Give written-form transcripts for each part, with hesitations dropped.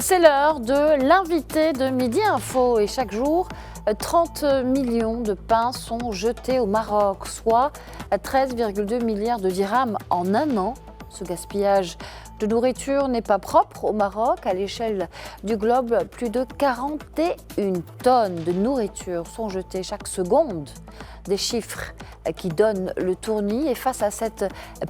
C'est l'heure de l'invité de Midi Info et chaque jour, 30 millions de pains sont jetés au Maroc, soit 13,2 milliards de dirhams en un an. Ce gaspillage de nourriture n'est pas propre au Maroc. À l'échelle du globe, plus de 41 tonnes de nourriture sont jetées chaque seconde. Des chiffres qui donnent le tournis. Et face à cette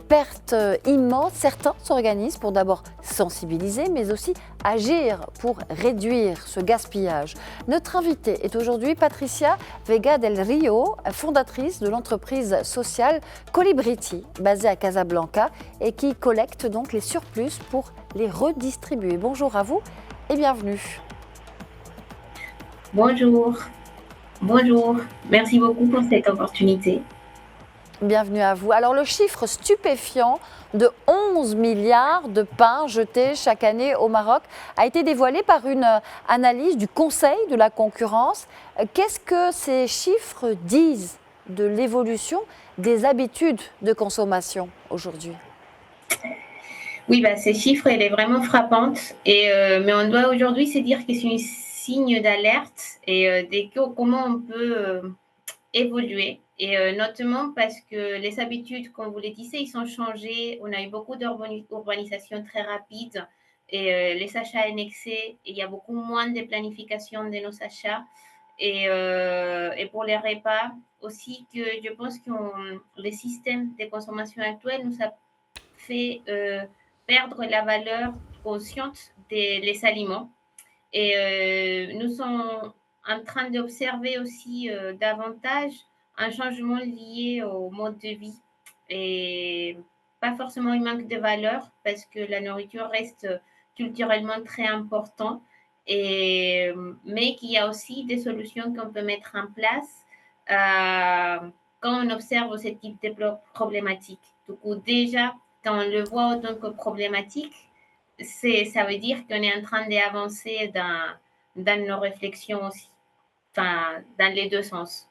perte immense, certains s'organisent pour d'abord sensibiliser, mais aussi agir pour réduire ce gaspillage. Notre invitée est aujourd'hui Patricia Vega del Rio, fondatrice de l'entreprise sociale Colibrity, basée à Casablanca, et qui collecte donc les surplus pour les redistribuer. Bonjour à vous et bienvenue. Bonjour, bonjour. Merci beaucoup pour cette opportunité. Bienvenue à vous. Alors le chiffre stupéfiant de 11 milliards de pains jetés chaque année au Maroc a été dévoilé par une analyse du Conseil de la concurrence. Qu'est-ce que ces chiffres disent de l'évolution des habitudes de consommation aujourd'hui ? Oui, ces chiffres, elle est vraiment frappante. Mais on doit aujourd'hui se dire que c'est un signe d'alerte comment on peut évoluer. Notamment parce que les habitudes, comme vous le disiez, ils sont changées. On a eu beaucoup d'urbanisation très rapide les achats annexés. Il y a beaucoup moins de planification de nos achats. Et pour les repas aussi, que je pense que le système de consommation actuel nous a fait perdre la valeur consciente des aliments. Nous sommes en train d'observer aussi davantage un changement lié au mode de vie et pas forcément un manque de valeur parce que la nourriture reste culturellement très important, mais qu'il y a aussi des solutions qu'on peut mettre en place quand on observe ce type de problématiques. Du coup, déjà, quand on le voit en tant que problématique, ça veut dire qu'on est en train d'avancer dans nos réflexions aussi, enfin, dans les deux sens.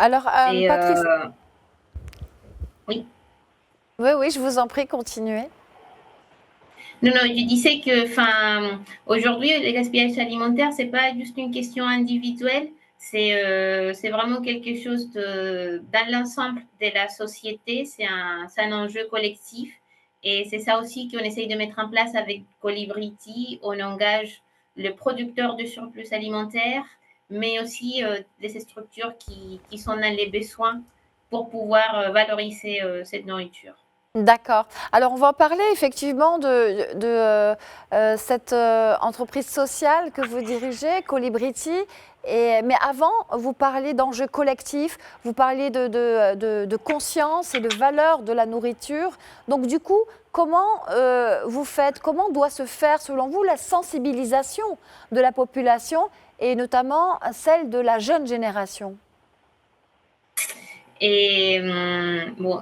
Alors, Patrice, oui. Oui, je vous en prie, continuez. Non, je disais que, aujourd'hui, le gaspillage alimentaire, c'est pas juste une question individuelle, c'est vraiment quelque chose dans l'ensemble de la société, c'est un enjeu collectif. Et c'est ça aussi qu'on essaye de mettre en place avec Colibrity. On engage le producteur de surplus alimentaire, mais aussi des structures qui sont dans les besoins pour pouvoir valoriser cette nourriture. D'accord. Alors, on va en parler effectivement de cette entreprise sociale que vous dirigez, Colibrity. Mais avant, vous parliez d'enjeux collectifs, vous parliez de conscience et de valeur de la nourriture. Donc, du coup, comment comment doit se faire, selon vous, la sensibilisation de la population et notamment celle de la jeune génération ? Bon,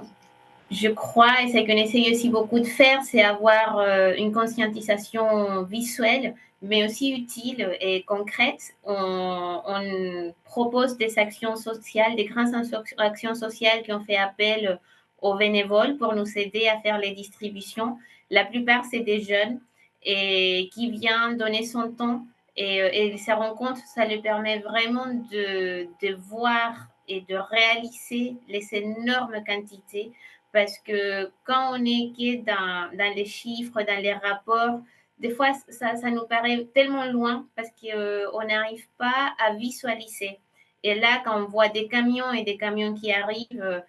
je crois, et c'est qu'on essaye aussi beaucoup de faire, c'est avoir une conscientisation visuelle, mais aussi utile et concrète. On propose des actions sociales, des grandes actions sociales qui ont fait appel aux bénévoles pour nous aider à faire les distributions. La plupart, c'est des jeunes et qui viennent donner son temps et sa rencontre, ça lui permet vraiment de voir et de réaliser les énormes quantités parce que quand on est dans les chiffres, dans les rapports, des fois, ça nous paraît tellement loin parce qu'on n'arrive pas à visualiser. Et là, quand on voit des camions et des camions qui arrivent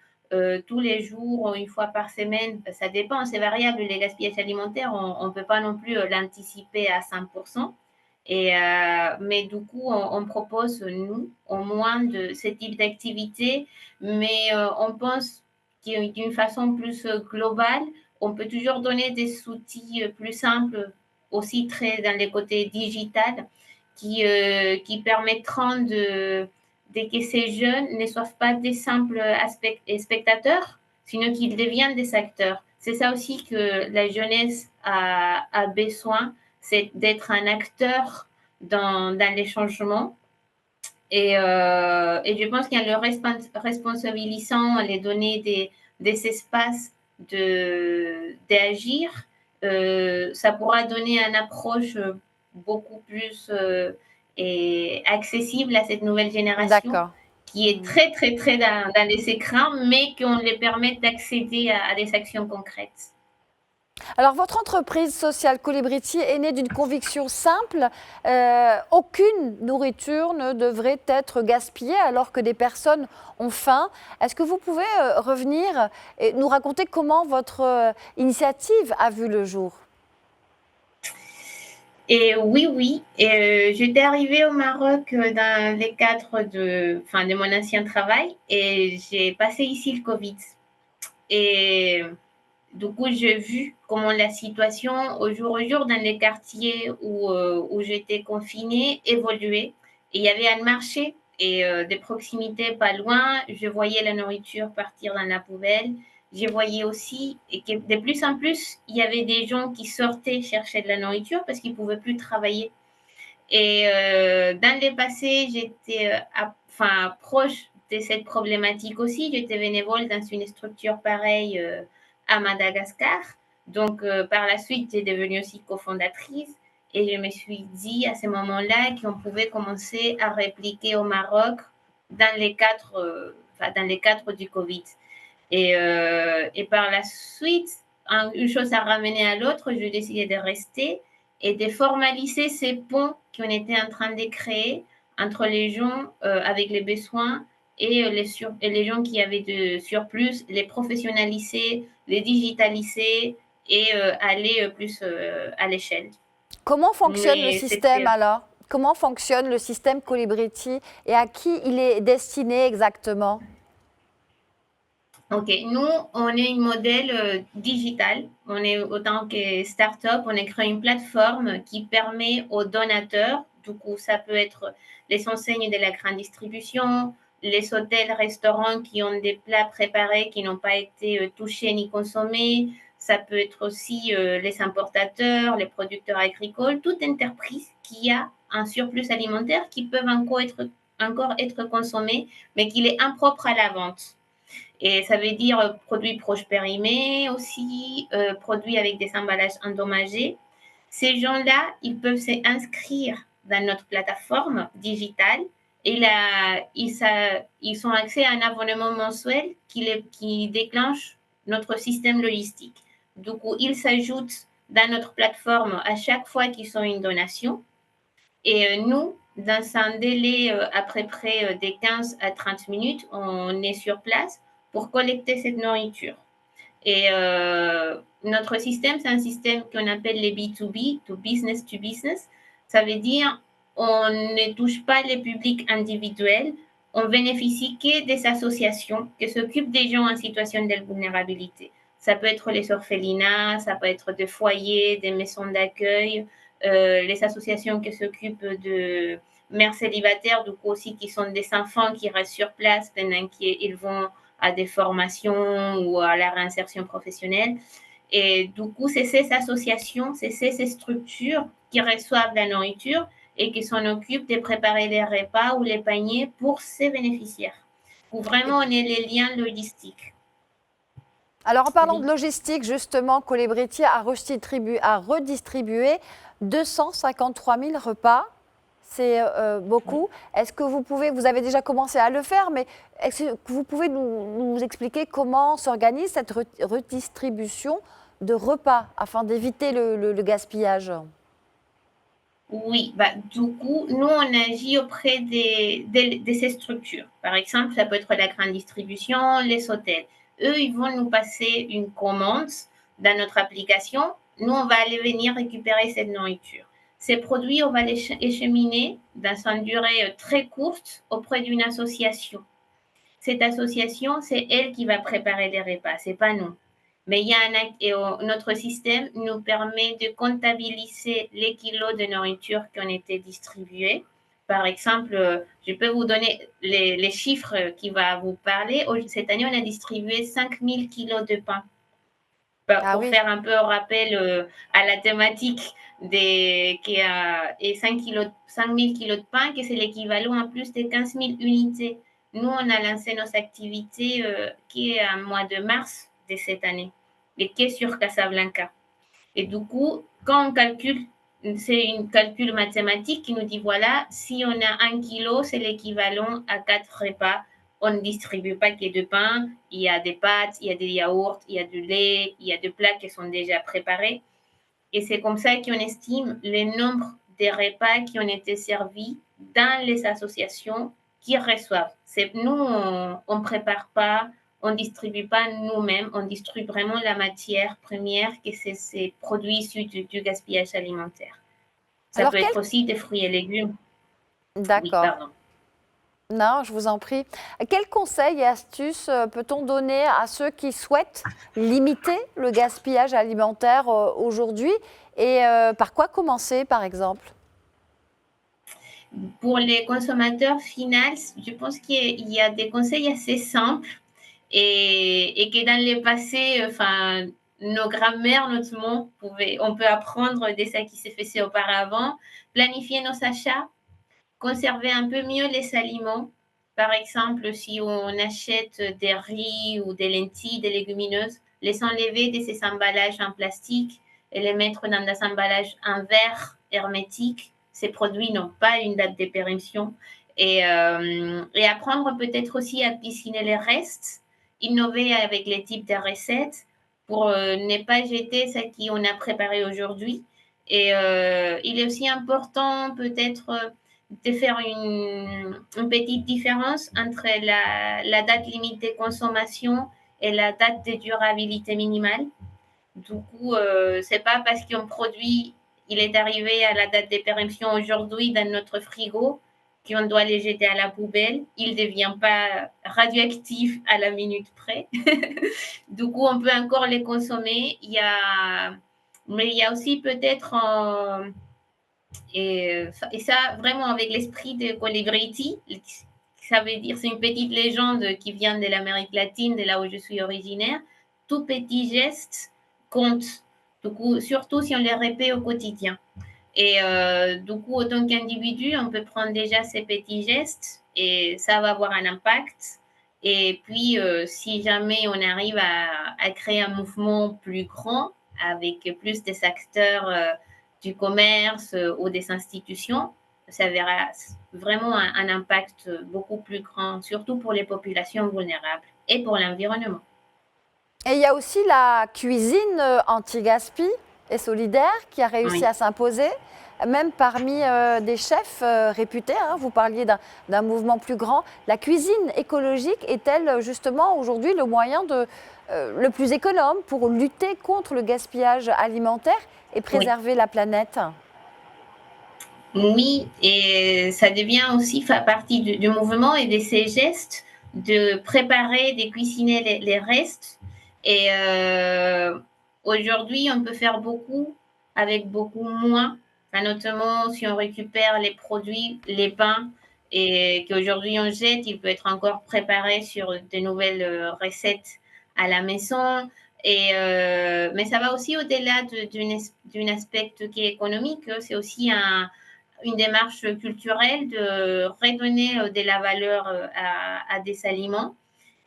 tous les jours, une fois par semaine, ça dépend, c'est variable, les gaspillages alimentaires, on ne peut pas non plus l'anticiper à 100%. Mais du coup, on propose, nous, au moins de ce type d'activité, mais on pense d'une façon plus globale, on peut toujours donner des outils plus simples, aussi très dans les côtés digital, qui permettront que ces jeunes ne soient pas des simples spectateurs, sinon qu'ils deviennent des acteurs. C'est ça aussi que la jeunesse a besoin, c'est d'être un acteur dans les changements. Et je pense qu'en le responsabilisant, les donner des espaces d'agir, ça pourra donner une approche beaucoup plus et accessible à cette nouvelle génération D'accord. qui est très, très, très dans les écrans, mais qu'on les permette d'accéder à des actions concrètes. Alors, votre entreprise sociale Colibrity est née d'une conviction simple. Aucune nourriture ne devrait être gaspillée alors que des personnes ont faim. Est-ce que vous pouvez revenir et nous raconter comment votre initiative a vu le jour? Et oui, oui. Et j'étais arrivée au Maroc dans les cadres de mon ancien travail et j'ai passé ici le Covid. Et du coup, j'ai vu comment la situation au jour dans les quartiers où j'étais confinée évoluait. Et il y avait un marché et des proximités pas loin. Je voyais la nourriture partir dans la poubelle. Je voyais aussi et que de plus en plus, il y avait des gens qui sortaient chercher de la nourriture parce qu'ils ne pouvaient plus travailler. Et dans le passé, j'étais proche de cette problématique aussi. J'étais bénévole dans une structure pareille à Madagascar. Donc, par la suite, j'ai devenue aussi cofondatrice. Et je me suis dit à ce moment-là qu'on pouvait commencer à répliquer au Maroc dans les cadres du Covid. Et par la suite, une chose a ramené à l'autre, j'ai décidé de rester et de formaliser ces ponts qu'on était en train de créer entre les gens avec les besoins et les gens qui avaient de surplus, les professionnaliser, les digitaliser et aller plus à l'échelle. Comment fonctionne le Mais système c'était alors? Comment fonctionne le système Colibrity et à qui il est destiné exactement? OK. Nous, on est un modèle digital. On est autant que start-up, on a créé une plateforme qui permet aux donateurs, du coup, ça peut être les enseignes de la grande distribution, les hôtels, restaurants qui ont des plats préparés qui n'ont pas été touchés ni consommés. Ça peut être aussi les importateurs, les producteurs agricoles, toute entreprise qui a un surplus alimentaire qui peut encore être consommé, mais qui est impropre à la vente. Et ça veut dire produits proches périmés aussi, produits avec des emballages endommagés. Ces gens-là, ils peuvent s'inscrire dans notre plateforme digitale et là, ils ont accès à un abonnement mensuel qui déclenche notre système logistique. Du coup, ils s'ajoutent dans notre plateforme à chaque fois qu'ils ont une donation. Et nous, dans un délai à peu près de 15 à 30 minutes, on est sur place pour collecter cette nourriture. Et notre système, c'est un système qu'on appelle les B2B, to business to business. Ça veut dire on ne touche pas les publics individuels, on bénéficie que des associations qui s'occupent des gens en situation de vulnérabilité. Ça peut être les orphelinats, ça peut être des foyers, des maisons d'accueil, les associations qui s'occupent de mères célibataires, du coup aussi qui sont des enfants qui restent sur place pendant qu'ils vont à des formations ou à la réinsertion professionnelle. Et du coup, c'est ces associations, c'est ces structures qui reçoivent la nourriture et qui s'en occupent de préparer les repas ou les paniers pour ces bénéficiaires. Où vraiment on est les liens logistiques. Alors, en parlant de Oui. logistique, justement, Colibrity a redistribué 253 000 repas. C'est beaucoup. Est-ce que vous avez déjà commencé à le faire, mais est-ce que vous pouvez nous expliquer comment s'organise cette redistribution de repas afin d'éviter le gaspillage? Oui, bah, du coup, nous, on agit auprès de ces structures. Par exemple, ça peut être la grande distribution, les hôtels. Eux, ils vont nous passer une commande dans notre application. Nous, on va aller venir récupérer cette nourriture. Ces produits, on va les écheminer dans une durée très courte auprès d'une association. Cette association, c'est elle qui va préparer les repas, c'est pas nous. Mais il y a notre système nous permet de comptabiliser les kilos de nourriture qui ont été distribués. Par exemple, je peux vous donner les chiffres qui vont vous parler. Cette année, on a distribué 5000 kilos de pain. Ah Pour oui, faire un peu un rappel à la thématique qui est 5 000 kilos de pain, que c'est l'équivalent à plus de 15 000 unités. Nous, on a lancé nos activités qui est en mois de mars de cette année, et qui est sur Casablanca. Et du coup, quand on calcule, c'est un calcul mathématique qui nous dit, voilà, si on a 1 kilo, c'est l'équivalent à 4 repas. On ne distribue pas que de pain, il y a des pâtes, il y a des yaourts, il y a du lait, il y a des plats qui sont déjà préparés. Et c'est comme ça qu'on estime le nombre de repas qui ont été servis dans les associations qui reçoivent. Nous, on ne prépare pas, on ne distribue pas nous-mêmes, on distribue vraiment la matière première, que c'est ces produits issus du gaspillage alimentaire. Ça Alors, peut être aussi des fruits et légumes. Oui, D'accord. pardon. Non, je vous en prie. Quels conseils et astuces peut-on donner à ceux qui souhaitent limiter le gaspillage alimentaire aujourd'hui et par quoi commencer, par exemple? Pour les consommateurs finaux, je pense qu'il y a des conseils assez simples et que dans le passé, enfin, nos grands-mères notamment, on peut apprendre de ça qui s'est fait auparavant, planifier nos achats, conserver un peu mieux les aliments. Par exemple, si on achète des riz ou des lentilles, des légumineuses, les enlever de ces emballages en plastique et les mettre dans des emballages en verre hermétique. Ces produits n'ont pas une date de péremption. Et apprendre peut-être aussi à cuisiner les restes, innover avec les types de recettes pour ne pas jeter ce qu'on a préparé aujourd'hui. Et il est aussi important peut-être de faire une petite différence entre la date limite de consommation et la date de durabilité minimale. Du coup, c'est pas parce qu'un produit il est arrivé à la date de péremption aujourd'hui dans notre frigo qu'on doit le jeter à la poubelle. Il ne devient pas radioactif à la minute près. Du coup, on peut encore les consommer. Mais il y a aussi peut-être et ça, vraiment avec l'esprit de Colibriti, ça veut dire, c'est une petite légende qui vient de l'Amérique latine, de là où je suis originaire. Tout petit geste compte, du coup, surtout si on les répète au quotidien. Et du coup, autant qu'individu, on peut prendre déjà ces petits gestes et ça va avoir un impact. Et puis, si jamais on arrive à créer un mouvement plus grand avec plus des acteurs du commerce ou des institutions, ça verra vraiment un impact beaucoup plus grand, surtout pour les populations vulnérables et pour l'environnement. Et il y a aussi la cuisine anti-gaspi et solidaire qui a réussi Oui. à s'imposer, même parmi des chefs réputés. Hein. Vous parliez d'un mouvement plus grand. La cuisine écologique est-elle justement aujourd'hui le moyen le plus économe pour lutter contre le gaspillage alimentaire et préserver la planète? Oui, et ça devient aussi partie du mouvement et de ces gestes de préparer, de cuisiner les restes. Et aujourd'hui, on peut faire beaucoup avec beaucoup moins, enfin, notamment si on récupère les produits, les pains, et qu'aujourd'hui on jette, il peut être encore préparé sur de nouvelles recettes à la maison. Mais ça va aussi au-delà d'un aspect qui est économique, c'est aussi une démarche culturelle de redonner de la valeur à des aliments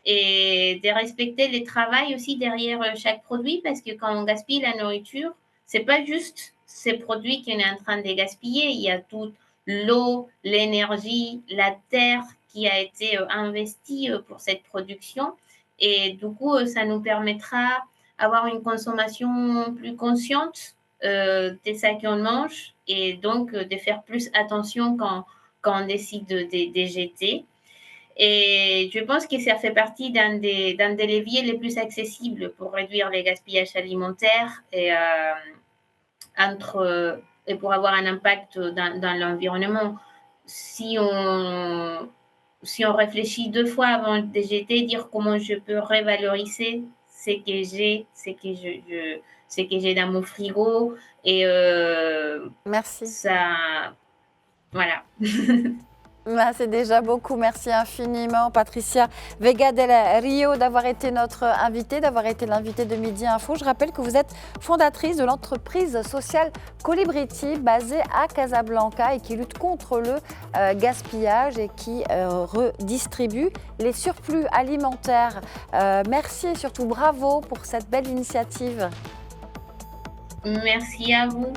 et de respecter le travail aussi derrière chaque produit parce que quand on gaspille la nourriture, c'est pas juste ces produits qu'on est en train de gaspiller, il y a toute l'eau, l'énergie, la terre qui a été investie pour cette production et du coup ça nous permettra d'avoir une consommation plus consciente de ça qu'on mange et donc de faire plus attention quand on décide de jeter. Et je pense que ça fait partie d'un des leviers les plus accessibles pour réduire les gaspillages alimentaires et pour avoir un impact dans l'environnement. Si on réfléchit 2 fois avant de jeter, dire comment je peux revaloriser ce que j'ai, ce que j'ai dans mon frigo et Merci. ça, voilà. C'est déjà beaucoup. Merci infiniment, Patricia Vega del Rio, d'avoir été notre invitée, d'avoir été l'invitée de Midi Info. Je rappelle que vous êtes fondatrice de l'entreprise sociale Colibriti, basée à Casablanca et qui lutte contre le gaspillage et qui redistribue les surplus alimentaires. Merci et surtout bravo pour cette belle initiative. Merci à vous.